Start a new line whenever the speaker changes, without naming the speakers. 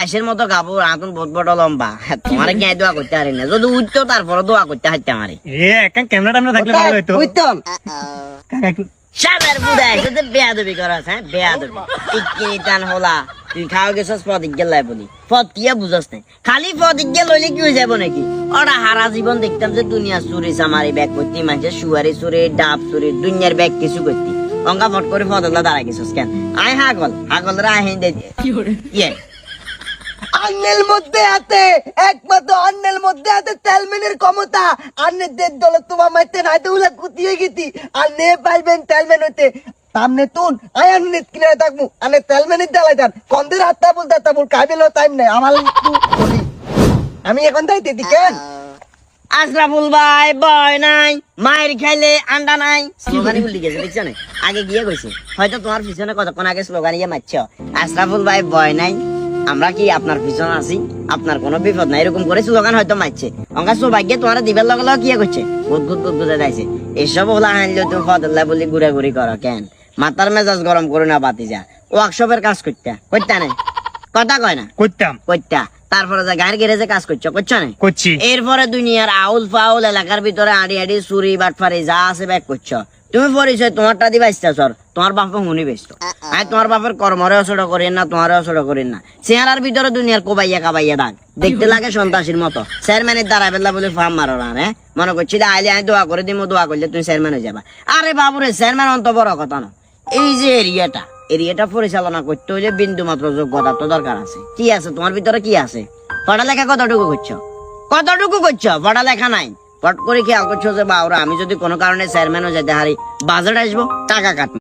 আইসের মতো কাপড় আতুন বহুত বড় লম্বা তোমার কি দোয়া করতে পারি না যদি উঠতো তারপরে দোয়া করতে হাইতে আমারে
ক্যামেরা টামরা থাকলে ভালো হইতো
বুঝতাম
সাবের বুড়া এসে বেয়াদবি করাস হ্যাঁ বেয়াদবি টিকি টান হলা তুই খাওয়া গেছস পদিক গেলাই বলি পদ কিয়া বুঝস না খালি পদিক গেল হইলে কি হয়ে যাবো নাকি ওরা হারা জীবন দেখতাম যে দুনিয়া চুরি চামারি ব্যাগ করতি মানুষের সুয়ারি চুরি ডাব চুরি দুনিয়ার ব্যাগ কিছু করতি অঙ্কা ফট করে ফদলা দাঁড়াই গেছস কেন আয় হাগলরা আহেন দে ইয়ে
আন্নেল মধ্যে আছে একমাত্র আন্নেল মধ্যে আছে তেলমেনের ক্ষমতা আন্নের দেড় দলে তোমার মাইতে নাইতে উলা কুতিয়ে গেছি আর নে পাইবেন তেলমেন হইতে সামনে তুন আয় আন্নে কিনারে থাকবো আনে তেলমেনের দেলাই যান কন্দের হাতটা বল কাবিলও টাইম নাই আমার একটু বলি আমি এখন যাইতে দি কেন
আশরাফুল ভাই বয় নাই মায়ের খাইলে আন্ডা নাই স্লোগানই ভুলে গেছে দেখছো না আগে গিয়ে কইছে হয়তো তোমার পিছনে কতক্ষণ আগে স্লোগান ইয়ে মারছ আশরাফুল ভাই বয় নাই আমরা কি আপনার পিছনে আছি আপনার কোনো বিপদ নাই এরকম করে স্লোগান হয়তো মারছে অঙ্কা সৌভাগ্যে তোমার দিবের লগে লগে কি করছে বুদবুদ বুদবুদে যাইছে এসব ওলা আনলে তুমি ফদল্লা বলি ঘুরাঘুরি করো কেন মাথার মেজাজ গরম করে না বাতি যা ওয়ার্কশপের কাজ করতে না কথা কয় না করতা তারপরে যা গাড়ি গ্যারেজে কাজ করছো না
করছি
এরপরে দুনিয়ার আউল ফাউল এলাকার ভিতরে আড়ি আড়ি চুরি বাটফারি যা আছে ব্যাগ করছো তুমি পরিচয় তোমারটা দিবা ইচ্ছা তোমার বাপে হুনি বেসত আমি তোমার বাপের কর্মরে অসড় করেন না তোমারে অসড় করেন না চেহারার ভিতরে দুনিয়ার কোবাইয়া কাবাইয়া দাগ দেখতে লাগে সন্ত্রাসীর মতো চেয়ারম্যানের দ্বারা বেলা বলে ফার্ম মারো না হ্যাঁ মনে করছি আইলে আমি দোয়া করে দিব দোয়া করলে তুমি চেয়ারম্যান হয়ে যাবা আরে বাবুরে চেয়ারম্যান অন্ত বড় কথা না এই যে এরিয়াটা পরিচালনা করতে হইলে বিন্দু মাত্র যোগ্যতা তো দরকার আছে কি আছে তোমার ভিতরে কি আছে পড়ালেখা কতটুকু করছো পড়ালেখা নাই পট করে খেয়াল করছো যে বাউরা আমি যদি কোনো কারণে চেয়ারম্যানও যেতে হারি বাজেট আসবো টাকা কাটবো